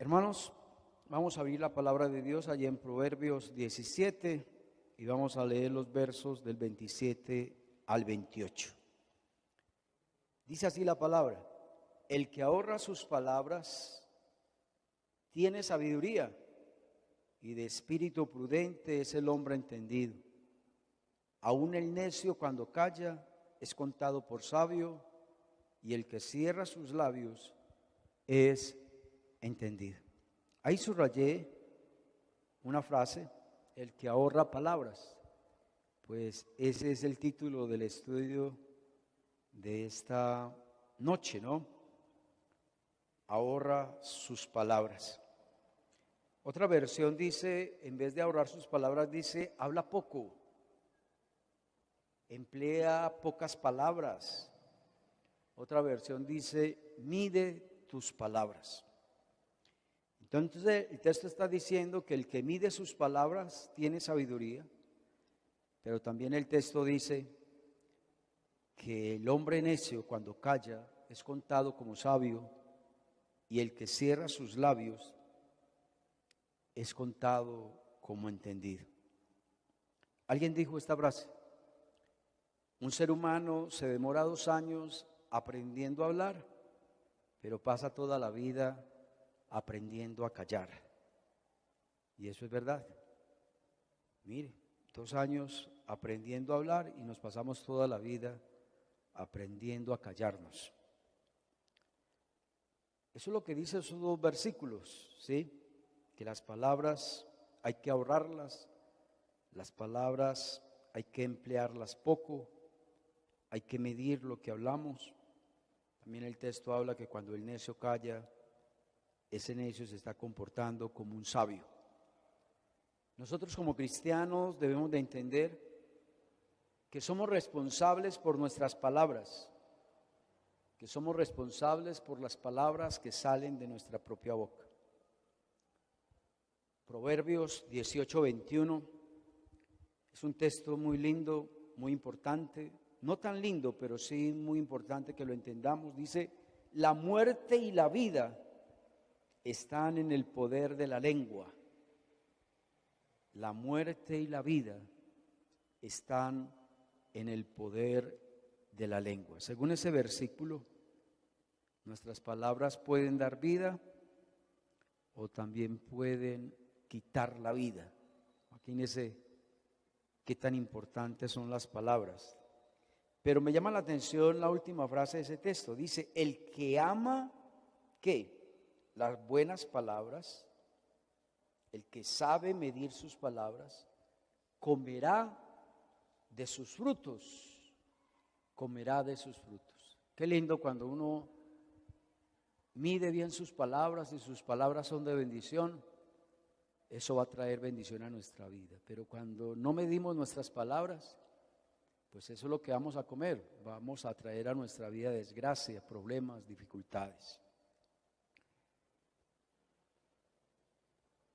Hermanos, vamos a abrir la palabra de Dios allí en Proverbios 17 y vamos a leer los versos del 27 al 28. Dice así la palabra: el que ahorra sus palabras tiene sabiduría, y de espíritu prudente es el hombre entendido. Aún el necio cuando calla es contado por sabio, y el que cierra sus labios es entendido. Ahí subrayé una frase: el que ahorra palabras. Pues ese es el título del estudio de esta noche, ¿no? Ahorra sus palabras. Otra versión dice, en vez de ahorrar sus palabras, dice habla poco, emplea pocas palabras. Otra versión dice mide tus palabras. Entonces el texto está diciendo que el que mide sus palabras tiene sabiduría, pero también el texto dice que el hombre necio cuando calla es contado como sabio, y el que cierra sus labios es contado como entendido. Alguien dijo esta frase: un ser humano se demora 2 años aprendiendo a hablar, pero pasa toda la vida aprendiendo a callar. Y eso es verdad. Mire, 2 años aprendiendo a hablar y nos pasamos toda la vida aprendiendo a callarnos. Eso es lo que dice esos 2 versículos, ¿sí? Que las palabras hay que ahorrarlas, las palabras hay que emplearlas poco, hay que medir lo que hablamos. También el texto habla que cuando el necio calla, ese necio se está comportando como un sabio. Nosotros como cristianos debemos de entender que somos responsables por nuestras palabras, que somos responsables por las palabras que salen de nuestra propia boca. Proverbios 18:21 es un texto muy lindo, muy importante, no tan lindo, pero sí muy importante que lo entendamos. Dice: la muerte y la vida están en el poder de la lengua. La muerte y la vida están en el poder de la lengua. Según ese versículo, nuestras palabras pueden dar vida o también pueden quitar la vida. Imagínense qué tan importantes son las palabras. Pero me llama la atención la última frase de ese texto. Dice: el que ama, ¿qué? Las buenas palabras, el que sabe medir sus palabras, comerá de sus frutos, comerá de sus frutos. Qué lindo cuando uno mide bien sus palabras y sus palabras son de bendición. Eso va a traer bendición a nuestra vida. Pero cuando no medimos nuestras palabras, pues eso es lo que vamos a comer. Vamos a traer a nuestra vida desgracia, problemas, dificultades.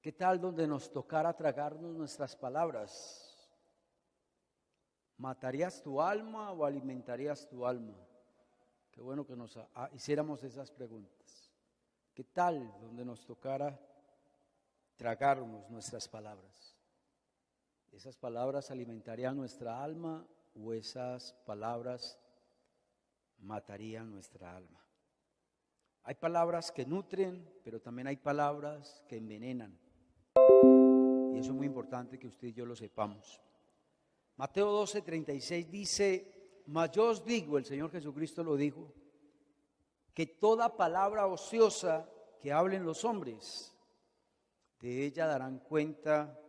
¿Qué tal donde nos tocara tragarnos nuestras palabras? ¿Matarías tu alma o alimentarías tu alma? Qué bueno que nos hiciéramos esas preguntas. ¿Qué tal donde nos tocara tragarnos nuestras palabras? ¿Esas palabras alimentarían nuestra alma o esas palabras matarían nuestra alma? Hay palabras que nutren, pero también hay palabras que envenenan. Y eso es muy importante que usted y yo lo sepamos. Mateo 12:36 dice: mas yo os digo, el Señor Jesucristo lo dijo, que toda palabra ociosa que hablen los hombres, de ella darán cuenta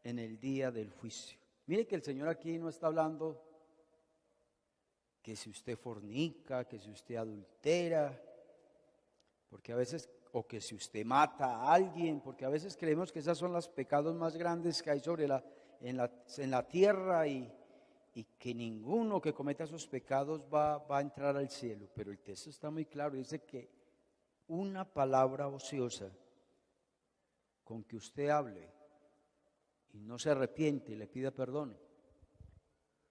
en el día del juicio. Mire que el Señor aquí no está hablando que si usted fornica, que si usted adultera, porque a veces, o que si usted mata a alguien, porque a veces creemos que esos son los pecados más grandes que hay en la tierra y que ninguno que cometa esos pecados va a entrar al cielo. Pero el texto está muy claro, dice que una palabra ociosa con que usted hable y no se arrepiente y le pida perdón,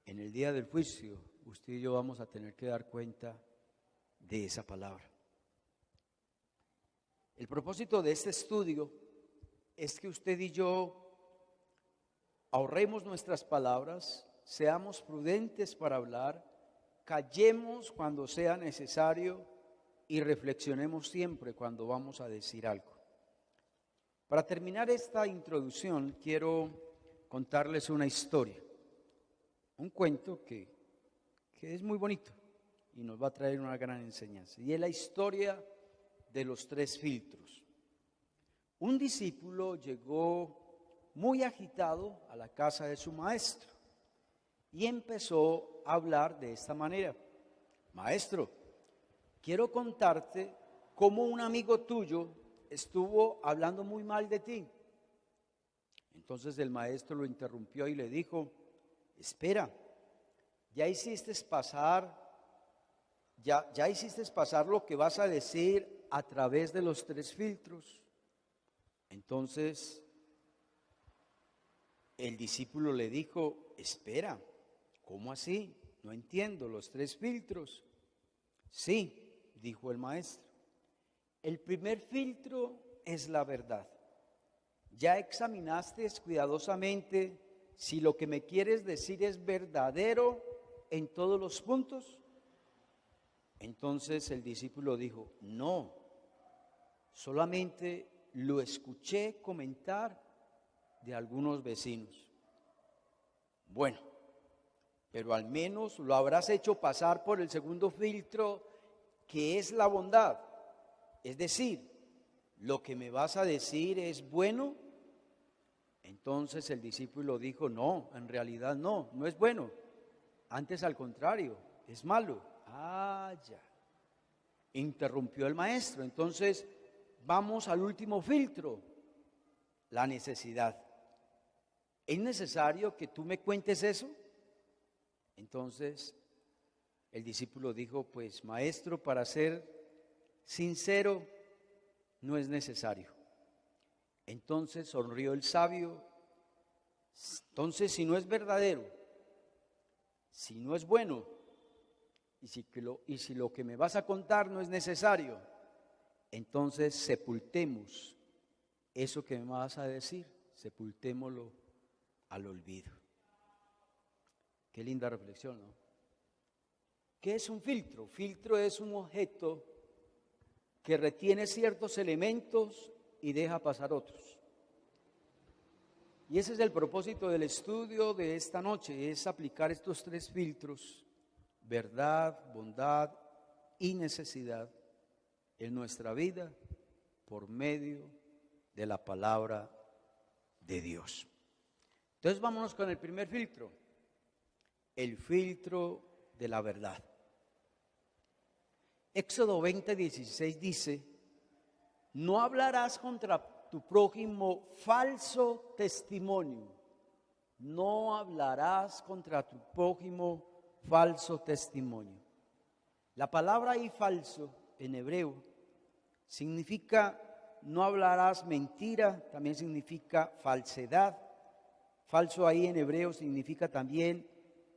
en el día del juicio usted y yo vamos a tener que dar cuenta de esa palabra. El propósito de este estudio es que usted y yo ahorremos nuestras palabras, seamos prudentes para hablar, callemos cuando sea necesario y reflexionemos siempre cuando vamos a decir algo. Para terminar esta introducción, quiero contarles una historia, un cuento que es muy bonito y nos va a traer una gran enseñanza. Y es la historia de los 3 filtros. Un discípulo llegó muy agitado a la casa de su maestro y empezó a hablar de esta manera: maestro, quiero contarte cómo un amigo tuyo estuvo hablando muy mal de ti. Entonces el maestro lo interrumpió y le dijo: espera, ya hiciste pasar lo que vas a decir a través de los 3 filtros. Entonces el discípulo le dijo: espera, ¿cómo así? No entiendo, los 3 filtros. Sí, dijo el maestro. El primer filtro es la verdad. ¿Ya examinaste cuidadosamente si lo que me quieres decir es verdadero en todos los puntos? Entonces el discípulo dijo: no, solamente lo escuché comentar de algunos vecinos. Bueno, pero al menos lo habrás hecho pasar por el segundo filtro, que es la bondad. Es decir, lo que me vas a decir es bueno. Entonces el discípulo dijo: no, en realidad no es bueno. Antes, al contrario, es malo. Ya. Interrumpió el maestro. Entonces vamos al último filtro, la necesidad. ¿Es necesario que tú me cuentes eso? Entonces el discípulo dijo: pues maestro, para ser sincero, no es necesario. Entonces sonrió el sabio. Entonces, si no es verdadero, si no es bueno, y si lo que me vas a contar no es necesario, entonces sepultemos eso que me vas a decir, sepultémoslo al olvido. Qué linda reflexión, ¿no? ¿Qué es un filtro? Filtro es un objeto que retiene ciertos elementos y deja pasar otros. Y ese es el propósito del estudio de esta noche, es aplicar estos 3 filtros: verdad, bondad y necesidad, en nuestra vida por medio de la palabra de Dios. Entonces vámonos con el primer filtro, el filtro de la verdad. Éxodo 20:16 dice: no hablarás contra tu prójimo falso testimonio. No hablarás contra tu prójimo falso testimonio. La palabra ahí, falso, en hebreo, significa no hablarás mentira, también significa falsedad. Falso ahí en hebreo significa también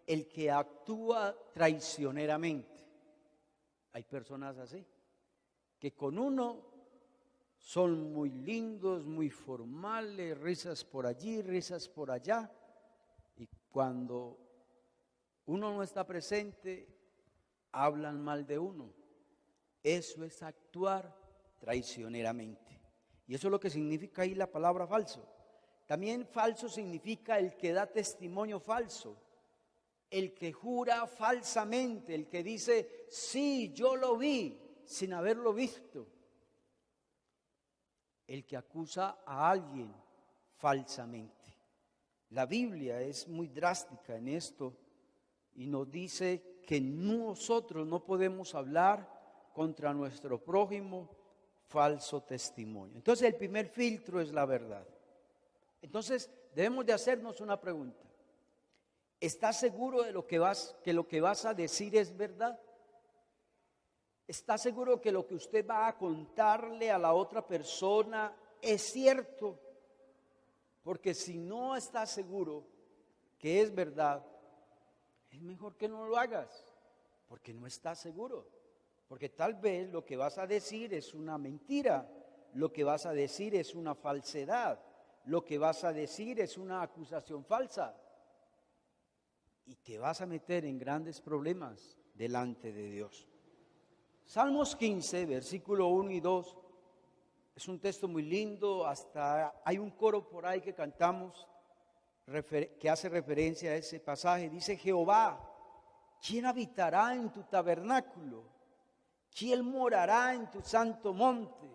el que actúa traicioneramente. Hay personas así, que con uno son muy lindos, muy formales, risas por allí, risas por allá, y cuando uno no está presente, hablan mal de uno. Eso es actuar traicioneramente. Y eso es lo que significa ahí la palabra falso. También falso significa el que da testimonio falso, el que jura falsamente, el que dice: sí, yo lo vi, sin haberlo visto. El que acusa a alguien falsamente. La Biblia es muy drástica en esto y nos dice que nosotros no podemos hablar contra nuestro prójimo falso testimonio. Entonces el primer filtro es la verdad. Entonces debemos de hacernos una pregunta: ¿estás seguro de que lo que vas a decir es verdad? ¿Está seguro que lo que usted va a contarle a la otra persona es cierto? Porque si no está seguro que es verdad, es mejor que no lo hagas, porque no estás seguro. Porque tal vez lo que vas a decir es una mentira, lo que vas a decir es una falsedad, lo que vas a decir es una acusación falsa. Y te vas a meter en grandes problemas delante de Dios. Salmos 15, versículo 1 y 2, es un texto muy lindo, hasta hay un coro por ahí que cantamos que hace referencia a ese pasaje. Dice: Jehová, ¿quién habitará en tu tabernáculo? ¿Quién morará en tu santo monte?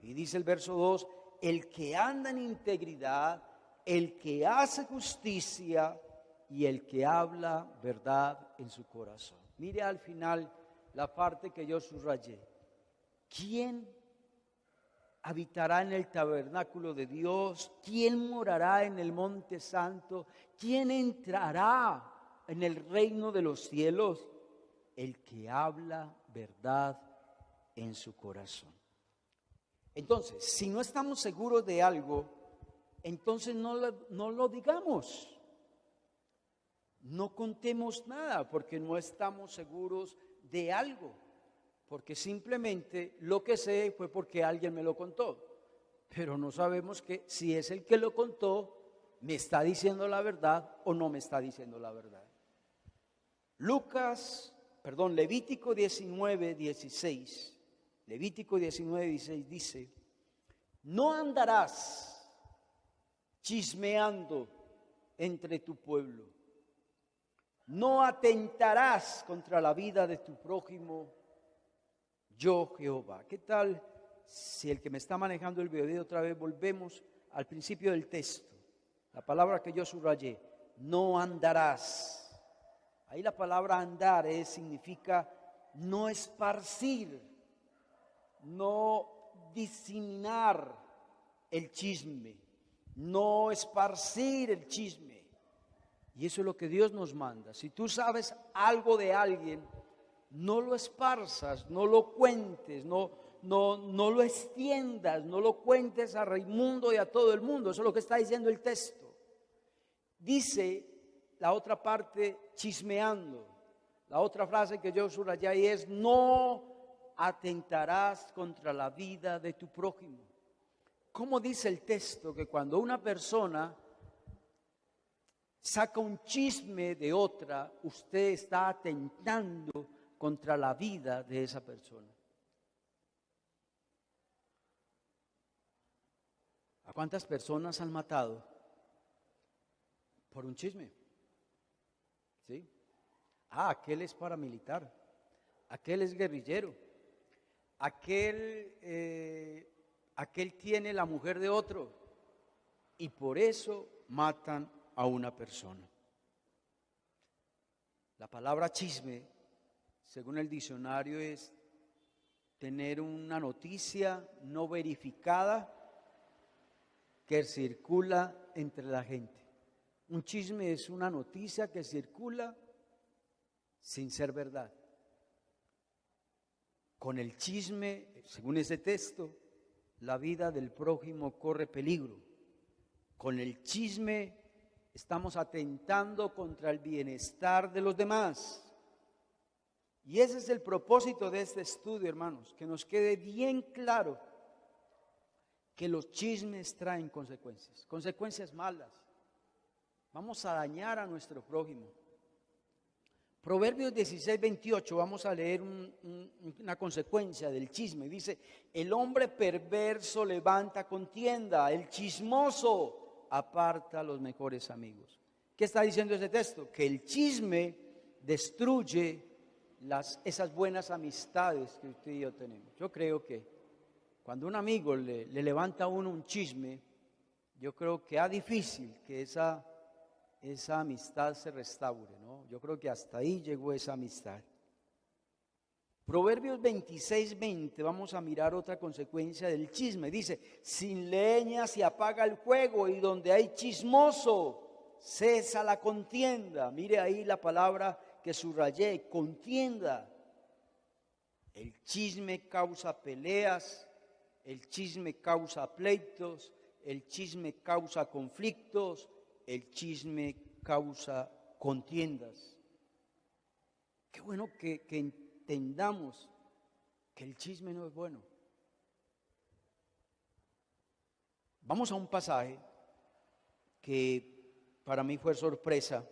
Y dice el verso 2, el que anda en integridad, el que hace justicia y el que habla verdad en su corazón. Mire al final la parte que yo subrayé. ¿Quién habitará en el tabernáculo de Dios? ¿Quién morará en el monte santo? ¿Quién entrará en el reino de los cielos? El que habla verdad en su corazón. Entonces, si no estamos seguros de algo, entonces no lo digamos. No contemos nada porque no estamos seguros de algo. Porque simplemente lo que sé fue porque alguien me lo contó. Pero no sabemos que si es el que lo contó, me está diciendo la verdad o no me está diciendo la verdad. Levítico 19, 16. Levítico 19, 16 dice: no andarás chismeando entre tu pueblo, no atentarás contra la vida de tu prójimo, yo Jehová. ¿Qué tal si el que me está manejando el video otra vez volvemos al principio del texto? La palabra que yo subrayé, no andarás. Ahí la palabra andar significa no esparcir, no diseminar el chisme, no esparcir el chisme. Y eso es lo que Dios nos manda. Si tú sabes algo de alguien, no lo esparzas, no lo cuentes, no lo extiendas, no lo cuentes a Raimundo y a todo el mundo. Eso es lo que está diciendo el texto. Dice la otra parte, chismeando. La otra frase que yo subrayé ahí es: no atentarás contra la vida de tu prójimo. ¿Cómo dice el texto que cuando una persona saca un chisme de otra, usted está atentando contra la vida de esa persona? ¿A cuántas personas han matado por un chisme? ¿Sí? Aquel es paramilitar, aquel es guerrillero, aquel tiene la mujer de otro, y por eso matan a una persona. La palabra chisme, según el diccionario, es tener una noticia no verificada que circula entre la gente. Un chisme es una noticia que circula sin ser verdad. Con el chisme, según ese texto, la vida del prójimo corre peligro. Con el chisme estamos atentando contra el bienestar de los demás. Y ese es el propósito de este estudio, hermanos, que nos quede bien claro que los chismes traen consecuencias malas. Vamos a dañar a nuestro prójimo. Proverbios 16, 28, vamos a leer una consecuencia del chisme. Dice: el hombre perverso levanta contienda, el chismoso aparta a los mejores amigos. ¿Qué está diciendo ese texto? Que el chisme destruye esas buenas amistades que usted y yo tenemos. Yo creo que cuando un amigo le levanta a uno un chisme, yo creo que es difícil que esa amistad se restaure, ¿no? Yo creo que hasta ahí llegó esa amistad. Proverbios 26, 20, vamos a mirar otra consecuencia del chisme. Dice: sin leña se apaga el fuego, y donde hay chismoso cesa la contienda. Mire ahí la palabra que subrayé, contienda. El chisme causa peleas, el chisme causa pleitos, el chisme causa conflictos, el chisme causa contiendas. Qué bueno que entendamos que el chisme no es bueno. Vamos a un pasaje que para mí fue sorpresa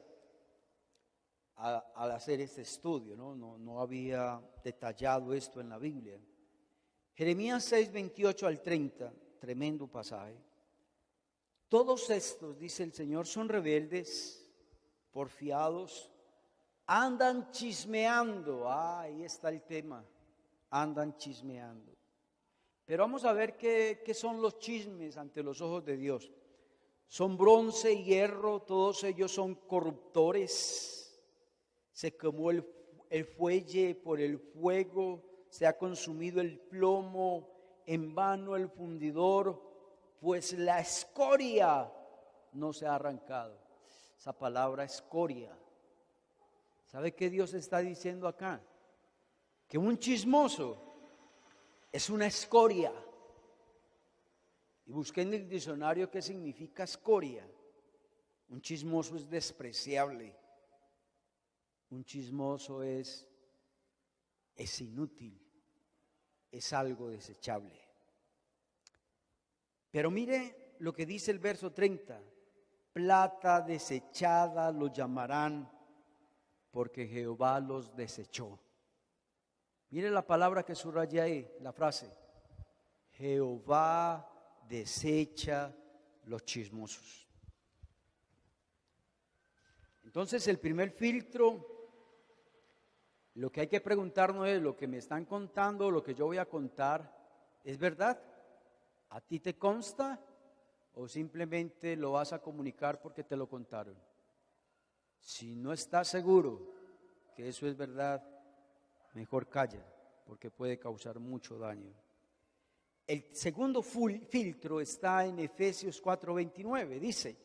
al hacer este estudio, no había detallado esto en la Biblia. Jeremías 6, 28 al 30, tremendo pasaje. Todos estos, dice el Señor, son rebeldes, porfiados, andan chismeando. Ahí está el tema, andan chismeando. Pero vamos a ver qué son los chismes ante los ojos de Dios. Son bronce y hierro, todos ellos son corruptores. Se quemó el fuelle por el fuego, se ha consumido el plomo, en vano el fundidor, pues la escoria no se ha arrancado. Esa palabra escoria. ¿Sabe qué Dios está diciendo acá? Que un chismoso es una escoria. Y busqué en el diccionario qué significa escoria. Un chismoso es despreciable. Un chismoso es inútil, es algo desechable. Pero mire lo que dice el verso 30. Plata desechada lo llamarán, porque Jehová los desechó. Mire la palabra que subraya ahí, la frase. Jehová desecha los chismosos. Entonces el primer filtro, lo que hay que preguntarnos es: ¿lo que me están contando, lo que yo voy a contar, es verdad? ¿A ti te consta o simplemente lo vas a comunicar porque te lo contaron? Si no estás seguro que eso es verdad, mejor calla, porque puede causar mucho daño. El segundo filtro está en Efesios 4:29. Dice: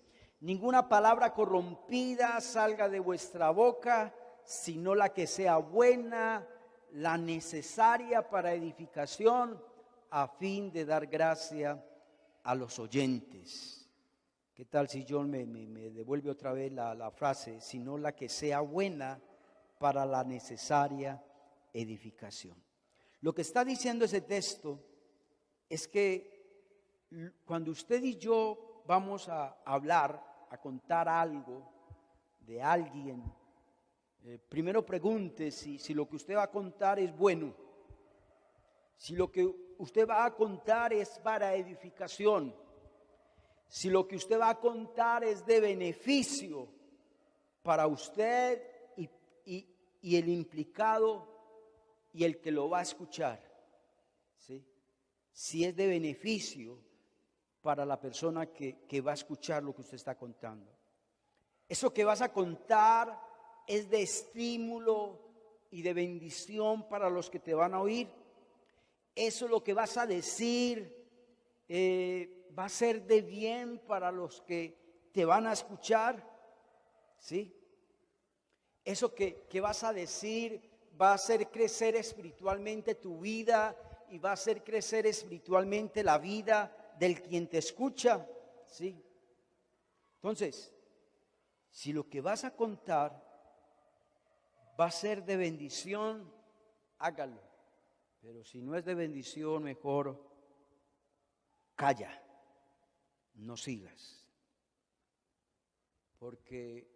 ninguna palabra corrompida salga de vuestra boca, sino la que sea buena, la necesaria para edificación, a fin de dar gracia a los oyentes. ¿Qué tal si John me devuelve otra vez la frase? Sino la que sea buena para la necesaria edificación. Lo que está diciendo ese texto es que cuando usted y yo vamos a hablar, a contar algo de alguien, primero pregunte si lo que usted va a contar es bueno, si lo que usted va a contar es para edificación, si lo que usted va a contar es de beneficio para usted y el implicado y el que lo va a escuchar, ¿sí? Si es de beneficio para la persona que va a escuchar lo que usted está contando. Eso que vas a contar es de estímulo y de bendición para los que te van a oír. Eso lo que vas a decir va a ser de bien para los que te van a escuchar, ¿sí? Eso que vas a decir va a hacer crecer espiritualmente tu vida y va a hacer crecer espiritualmente la vida del quien te escucha, ¿sí? Entonces, si lo que vas a contar va a ser de bendición, hágalo. Pero si no es de bendición, mejor calla, no sigas. Porque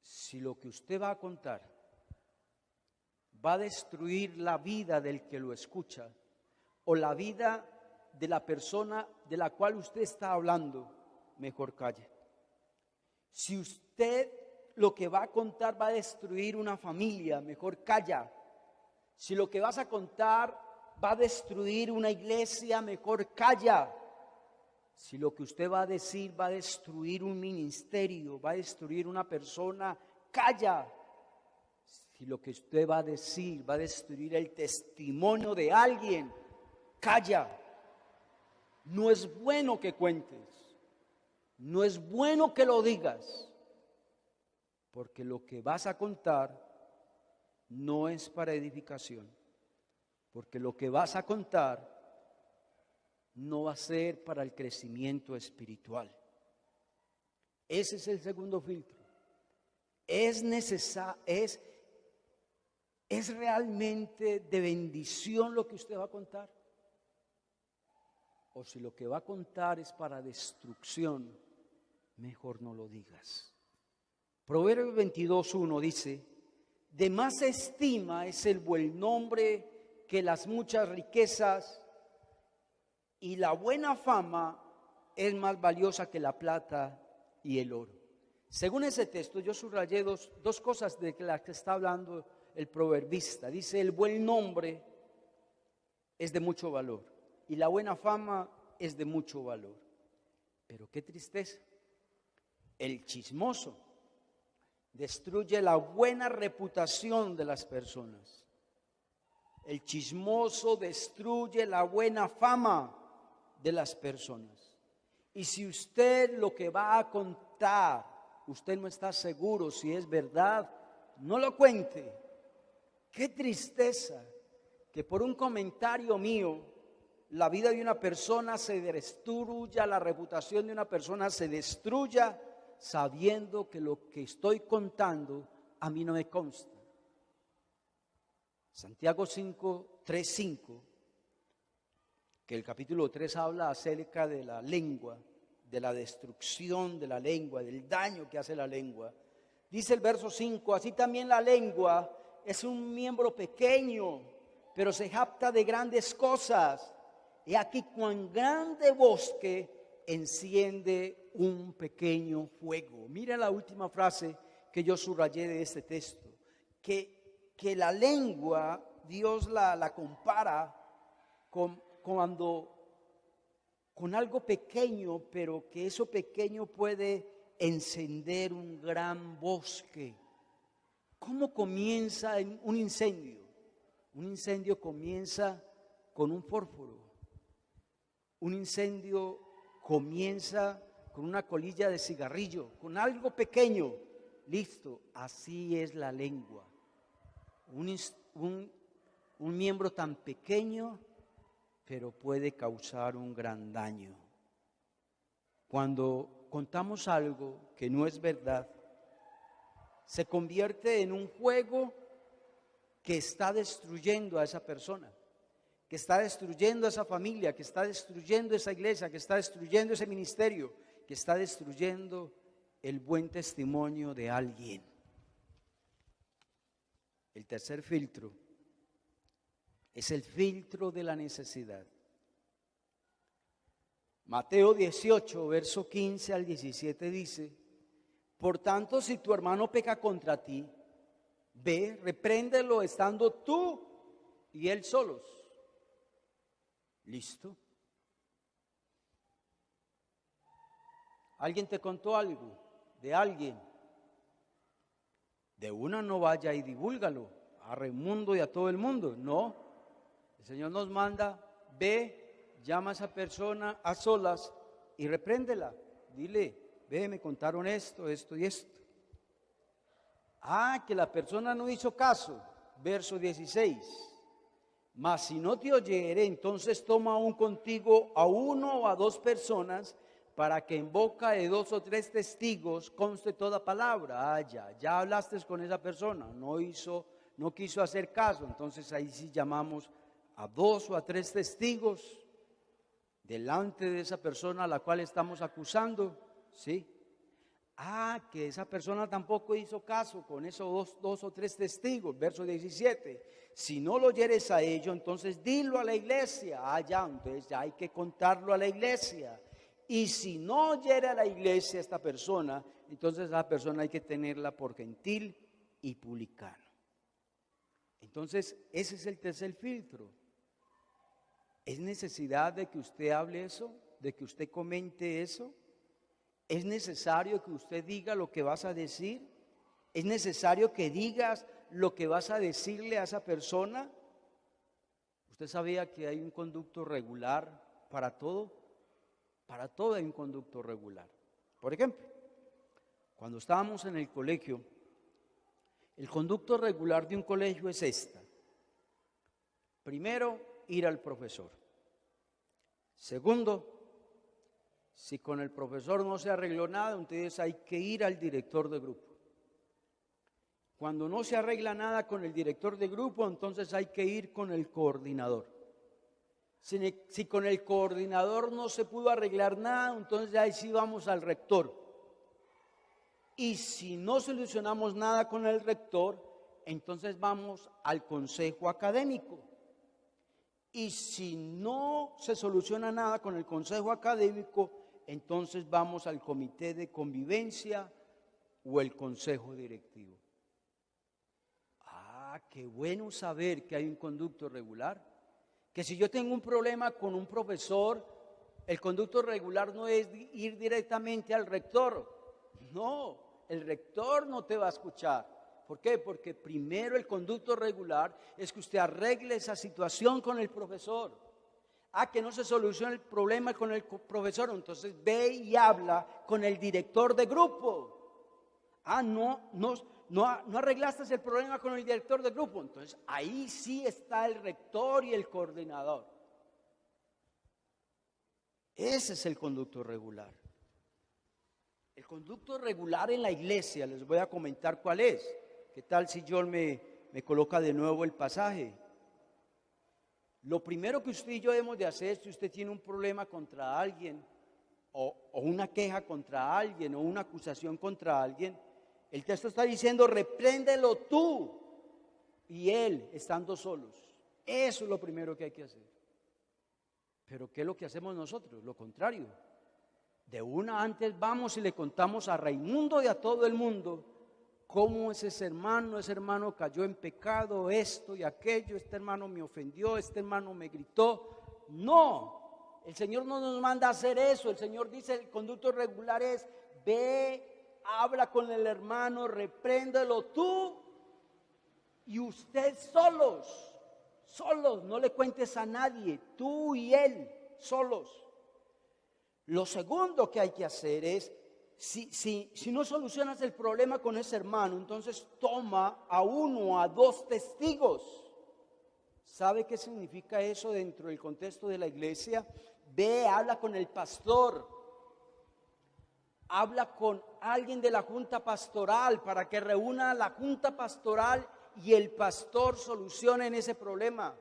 si lo que usted va a contar va a destruir la vida del que lo escucha o la vida de la persona de la cual usted está hablando, mejor calle. Si usted lo que va a contar va a destruir una familia, mejor calla. Si lo que vas a contar va a destruir una iglesia, mejor calla. Si lo que usted va a decir va a destruir un ministerio, va a destruir una persona, calla. Si lo que usted va a decir va a destruir el testimonio de alguien, calla. No es bueno que cuentes, no es bueno que lo digas, porque lo que vas a contar no es para edificación, porque lo que vas a contar no va a ser para el crecimiento espiritual. Ese es el segundo filtro. Es necesario, ¿es realmente de bendición lo que usted va a contar? o si lo que va a contar es para destrucción, mejor no lo digas. Proverbios 22:1 dice: de más estima es el buen nombre que las muchas riquezas, y la buena fama es más valiosa que la plata y el oro. Según ese texto, yo subrayé dos cosas de las que está hablando el proverbista. Dice: el buen nombre es de mucho valor y la buena fama es de mucho valor. Pero qué tristeza, el chismoso destruye la buena reputación de las personas. El chismoso destruye la buena fama de las personas. Y si usted lo que va a contar, usted no está seguro si es verdad, no lo cuente. Qué tristeza que por un comentario mío la vida de una persona se destruya, la reputación de una persona se destruya, sabiendo que lo que estoy contando a mí no me consta. Santiago 3:5, que el capítulo 3 habla acerca de la lengua, de la destrucción de la lengua, del daño que hace la lengua. Dice el verso 5: así también la lengua es un miembro pequeño, pero se jacta de grandes cosas. He aquí cuán grande bosque enciende un pequeño fuego. Mira la última frase que yo subrayé de este texto, que la lengua, Dios la compara con algo pequeño, pero que eso pequeño puede encender un gran bosque. ¿Cómo comienza un incendio? Un incendio comienza con un fósforo. Un incendio comienza con una colilla de cigarrillo, con algo pequeño. Listo, así es la lengua. Un miembro tan pequeño, pero puede causar un gran daño. Cuando contamos algo que no es verdad, se convierte en un juego que está destruyendo a esa persona, que está destruyendo a esa familia, que está destruyendo esa iglesia, que está destruyendo ese ministerio, que está destruyendo el buen testimonio de alguien. El tercer filtro es el filtro de la necesidad. Mateo 18, verso 15 al 17 dice: por tanto, si tu hermano peca contra ti, ve, repréndelo estando tú y él solos. ¿Listo? ¿Alguien te contó algo de alguien? De una no vaya y divúlgalo a Raimundo y a todo el mundo. No, el Señor nos manda: ve, llama a esa persona a solas y repréndela. Dile: ve, me contaron esto, esto y esto. Que la persona no hizo caso. Verso 16. Mas si no te oyere, entonces toma aún contigo a uno o a dos personas, para que en boca de 2 o 3 testigos conste toda palabra. Ya hablaste con esa persona, no quiso hacer caso. Entonces ahí sí llamamos a 2 o a 3 testigos delante de esa persona a la cual estamos acusando, ¿sí? Que esa persona tampoco hizo caso con esos 2 o 3 testigos. Verso 17. Si no lo oyeres a ello, entonces dilo a la iglesia. Entonces ya hay que contarlo a la iglesia. Y si no oyere a la iglesia esta persona, entonces esa persona hay que tenerla por gentil y publicano. Entonces ese es el tercer filtro. ¿Es necesidad de que usted hable eso? ¿De que usted comente eso? ¿Es necesario que usted diga lo que vas a decir? ¿Es necesario que digas lo que vas a decirle a esa persona? ¿Usted sabía que hay un conducto regular para todo? Para todo hay un conducto regular. Por ejemplo, cuando estábamos en el colegio, el conducto regular de un colegio es esta. Primero, ir al profesor. Segundo, si con el profesor no se arregló nada, entonces hay que ir al director de grupo. Cuando no se arregla nada con el director de grupo, entonces hay que ir con el coordinador. Si con el coordinador no se pudo arreglar nada, entonces ahí sí vamos al rector. Y si no solucionamos nada con el rector, entonces vamos al consejo académico. Y si no se soluciona nada con el consejo académico, entonces vamos al comité de convivencia o el consejo directivo. Qué bueno saber que hay un conducto regular. Que si yo tengo un problema con un profesor, el conducto regular no es ir directamente al rector. No, el rector no te va a escuchar. ¿Por qué? Porque primero el conducto regular es que usted arregle esa situación con el profesor. Que no se soluciona el problema con el profesor, entonces ve y habla con el director de grupo. No arreglaste el problema con el director de grupo, entonces ahí sí está el rector y el coordinador. Ese es el conducto regular. El conducto regular en la iglesia, les voy a comentar cuál es. ¿Qué tal si John me coloca de nuevo el pasaje? Lo primero que usted y yo debemos de hacer, si usted tiene un problema contra alguien, o una queja contra alguien, o una acusación contra alguien, el texto está diciendo, repréndelo tú y él estando solos. Eso es lo primero que hay que hacer. Pero ¿qué es lo que hacemos nosotros? Lo contrario. De una antes vamos y le contamos a Raimundo y a todo el mundo cómo ese hermano cayó en pecado, esto y aquello, este hermano me ofendió, este hermano me gritó. No, el Señor no nos manda a hacer eso. El Señor dice, el conducto regular es, ve, habla con el hermano, repréndelo tú y usted solos, no le cuentes a nadie, tú y él, solos. Lo segundo que hay que hacer es, si no solucionas el problema con ese hermano, entonces toma a 1 o a 2 testigos. ¿Sabe qué significa eso dentro del contexto de la iglesia? Ve, habla con el pastor. Habla con alguien de la junta pastoral para que reúna a la junta pastoral y el pastor solucione ese problema.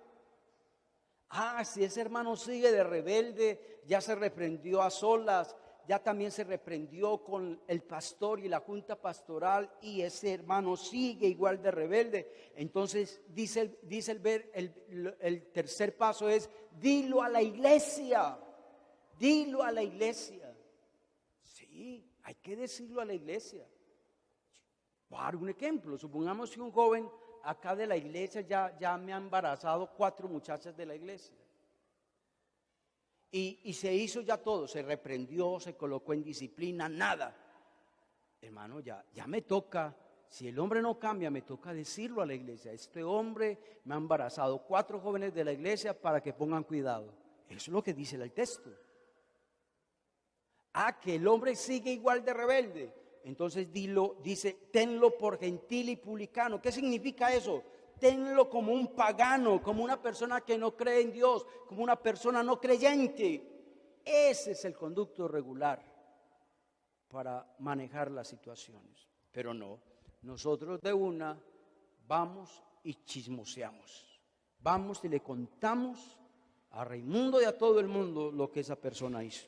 Si ese hermano sigue de rebelde, ya se reprendió a solas, ya también se reprendió con el pastor y la junta pastoral y ese hermano sigue igual de rebelde. Entonces dice el tercer paso es, dilo a la iglesia, Sí, hay que decirlo a la iglesia. Voy a dar un ejemplo. Supongamos que un joven acá de la iglesia ya me ha embarazado 4 muchachas de la iglesia. Y se hizo ya todo, se reprendió, se colocó en disciplina, nada. Hermano, ya me toca, si el hombre no cambia, me toca decirlo a la iglesia. Este hombre me ha embarazado 4 jóvenes de la iglesia para que pongan cuidado. Eso es lo que dice el texto. Que el hombre sigue igual de rebelde. Entonces dice, tenlo por gentil y publicano. ¿Qué significa eso? Tenlo como un pagano, como una persona que no cree en Dios, como una persona no creyente. Ese es el conducto regular para manejar las situaciones. Pero no, nosotros de una vamos y chismoseamos. Vamos y le contamos a Raimundo y a todo el mundo lo que esa persona hizo.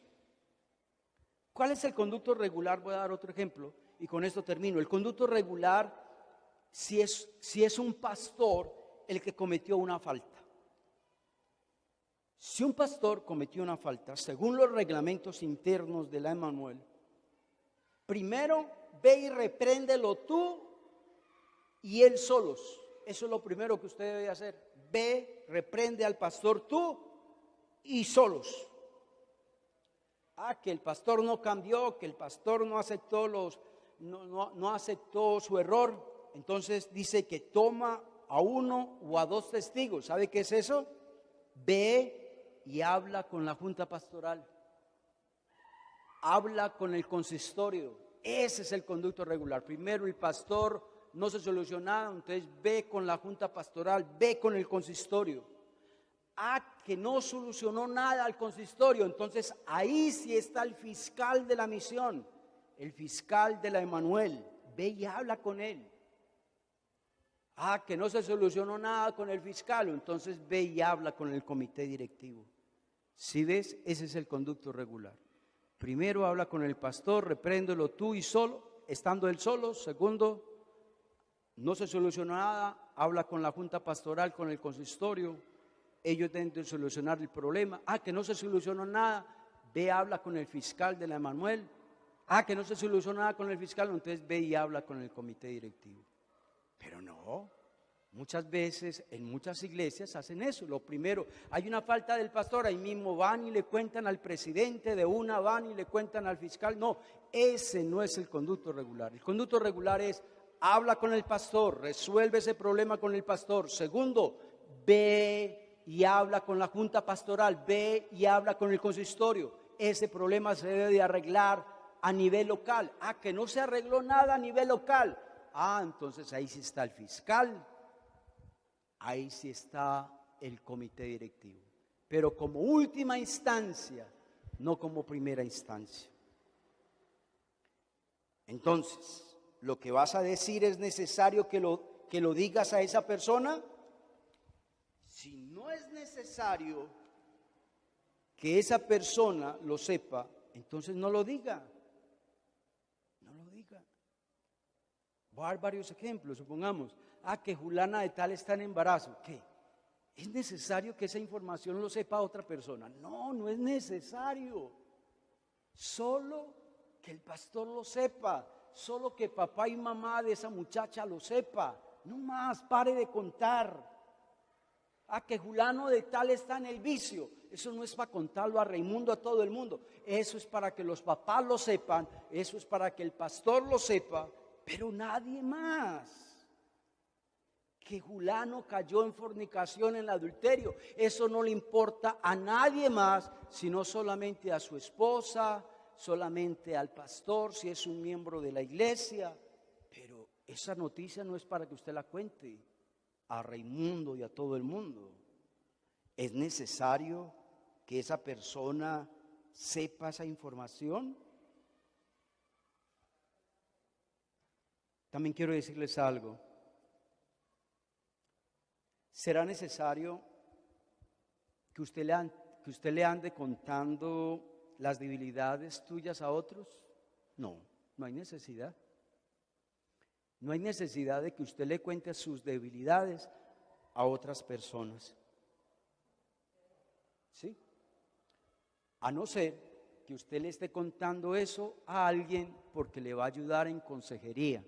¿Cuál es el conducto regular? Voy a dar otro ejemplo y con esto termino. El conducto regular, si es un pastor el que cometió una falta. Si un pastor cometió una falta, según los reglamentos internos de la Emmanuel, primero ve y repréndelo tú y él solos. Eso es lo primero que usted debe hacer. Ve, reprende al pastor tú y solos. Que el pastor no cambió, que el pastor no aceptó no aceptó su error. Entonces dice que toma a 1 o a 2 testigos. ¿Sabe qué es eso? Ve y habla con la junta pastoral. Habla con el consistorio. Ese es el conducto regular. Primero el pastor no se solucionó, entonces ve con la junta pastoral, ve con el consistorio. Que no solucionó nada al consistorio, entonces ahí sí está el fiscal de la misión, el fiscal de la Emmanuel. Ve y habla con él. Que no se solucionó nada con el fiscal, entonces ve y habla con el comité directivo. Si ves, ese es el conducto regular. Primero habla con el pastor, repréndelo tú y solo, estando él solo. Segundo, no se soluciona nada, habla con la junta pastoral, con el consistorio. Ellos deben de solucionar el problema. Que no se solucionó nada, ve, habla con el fiscal de la Emanuel. Que no se solucionó nada con el fiscal, entonces ve y habla con el comité directivo. Pero no, muchas veces en muchas iglesias hacen eso. Lo primero, hay una falta del pastor, ahí mismo van y le cuentan al presidente, de una van y le cuentan al fiscal. No, ese no es el conducto regular. El conducto regular es: habla con el pastor, resuelve ese problema con el pastor. Segundo, ve y habla con la junta pastoral, ve y habla con el consistorio. Ese problema se debe de arreglar a nivel local. Que no se arregló nada a nivel local. Entonces ahí sí está el fiscal, ahí sí está el comité directivo. Pero como última instancia, no como primera instancia. Entonces, lo que vas a decir es necesario que lo digas a esa persona. Si no es necesario que esa persona lo sepa, entonces no lo diga. No lo diga. Voy a dar varios ejemplos. Supongamos, que Julana de tal está en embarazo. ¿Qué? ¿Es necesario que esa información lo sepa otra persona? No, no es necesario. Solo que el pastor lo sepa. Solo que papá y mamá de esa muchacha lo sepa. No más, pare de contar. Que Julano de tal está en el vicio. Eso no es para contarlo a Raimundo, a todo el mundo. Eso es para que los papás lo sepan. Eso es para que el pastor lo sepa. Pero nadie más. Que Julano cayó en fornicación, en adulterio. Eso no le importa a nadie más, sino solamente a su esposa, solamente al pastor, si es un miembro de la iglesia. Pero esa noticia no es para que usted la cuente a Raimundo y a todo el mundo. ¿Es necesario que esa persona sepa esa información? También quiero decirles algo. ¿Será necesario que usted le ande contando las debilidades tuyas a otros? No, no hay necesidad. No hay necesidad de que usted le cuente sus debilidades a otras personas. ¿Sí? A no ser que usted le esté contando eso a alguien porque le va a ayudar en consejería.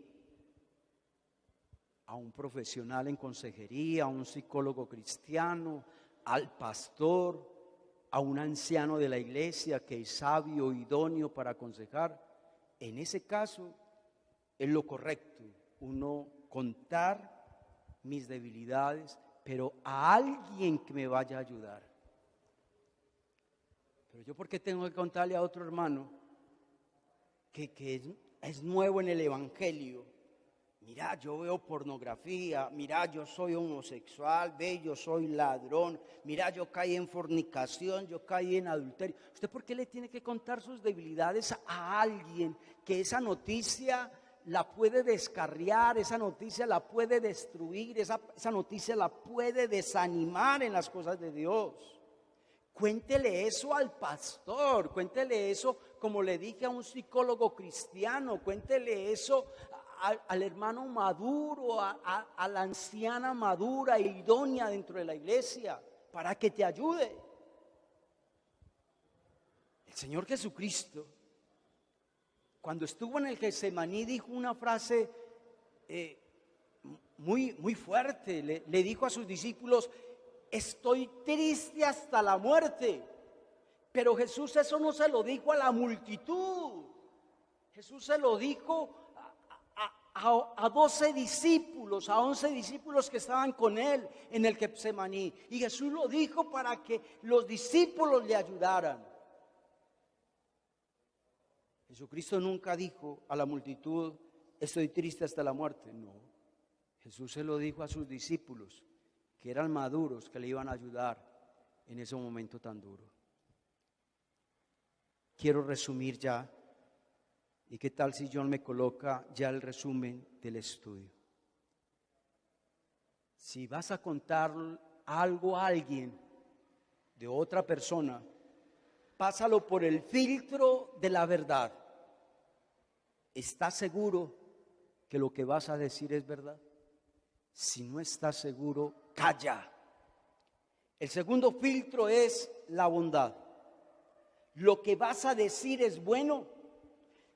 A un profesional en consejería, a un psicólogo cristiano, al pastor, a un anciano de la iglesia que es sabio, idóneo para aconsejar. En ese caso es lo correcto, uno contar mis debilidades, pero a alguien que me vaya a ayudar. Pero yo, ¿por qué tengo que contarle a otro hermano que es nuevo en el evangelio? Mira, yo veo pornografía, mira, yo soy homosexual, ve, yo soy ladrón, mira, yo caí en fornicación, yo caí en adulterio. ¿Usted por qué le tiene que contar sus debilidades a alguien que esa noticia la puede descarriar, esa noticia la puede destruir, esa noticia la puede desanimar en las cosas de Dios? Cuéntele eso al pastor, cuéntele eso, como le dije, a un psicólogo cristiano, cuéntele eso al hermano maduro, a la anciana madura e idónea dentro de la iglesia, para que te ayude. El Señor Jesucristo, cuando estuvo en el Getsemaní, dijo una frase muy fuerte. Le dijo a sus discípulos: estoy triste hasta la muerte. Pero Jesús eso no se lo dijo a la multitud. Jesús se lo dijo a 12 discípulos, a 11 discípulos que estaban con él en el Getsemaní. Y Jesús lo dijo para que los discípulos le ayudaran. Jesucristo nunca dijo a la multitud: estoy triste hasta la muerte. No, Jesús se lo dijo a sus discípulos, que eran maduros, que le iban a ayudar en ese momento tan duro. Quiero resumir ya. ¿Y qué tal si John me coloca ya el resumen del estudio? Si vas a contar algo a alguien de otra persona, pásalo por el filtro de la verdad. ¿Estás seguro que lo que vas a decir es verdad? Si no estás seguro, calla. El segundo filtro es la bondad. Lo que vas a decir es bueno.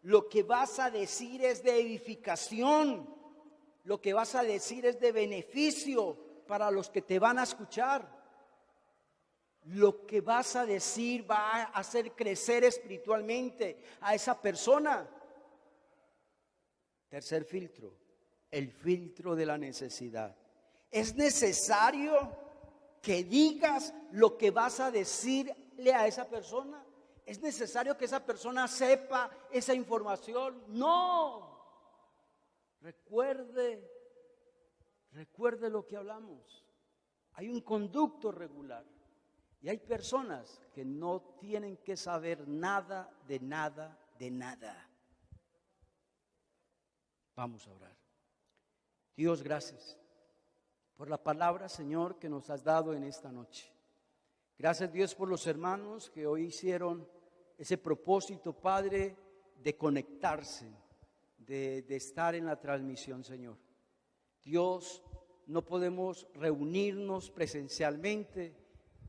Lo que vas a decir es de edificación. Lo que vas a decir es de beneficio para los que te van a escuchar. Lo que vas a decir va a hacer crecer espiritualmente a esa persona. Tercer filtro, el filtro de la necesidad. Es necesario que digas lo que vas a decirle a esa persona. ¿Es necesario que esa persona sepa esa información? No. Recuerde lo que hablamos. Hay un conducto regular y hay personas que no tienen que saber nada, de nada, de nada. Vamos a orar. Dios, gracias por la palabra, Señor, que nos has dado en esta noche. Gracias, Dios, por los hermanos que hoy hicieron ese propósito, Padre, de conectarse, de estar en la transmisión, Señor. Dios, no podemos reunirnos presencialmente,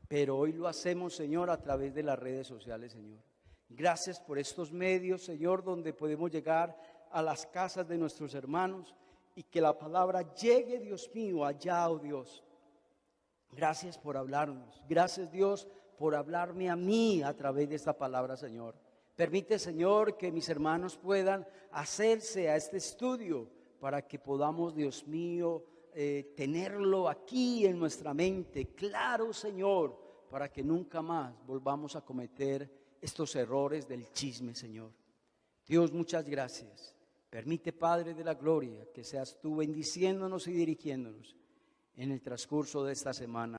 pero hoy lo hacemos, Señor, a través de las redes sociales, Señor. Gracias por estos medios, Señor, donde podemos llegar a las casas de nuestros hermanos y que la palabra llegue, Dios mío, allá, oh Dios. Gracias por hablarnos. Gracias, Dios, por hablarme a mí a través de esta palabra, Señor. Permite, Señor, que mis hermanos puedan hacerse a este estudio para que podamos, Dios mío, tenerlo aquí en nuestra mente, claro, Señor, para que nunca más volvamos a cometer estos errores del chisme, Señor. Dios, muchas gracias. Permite, Padre de la gloria, que seas tú bendiciéndonos y dirigiéndonos en el transcurso de esta semana.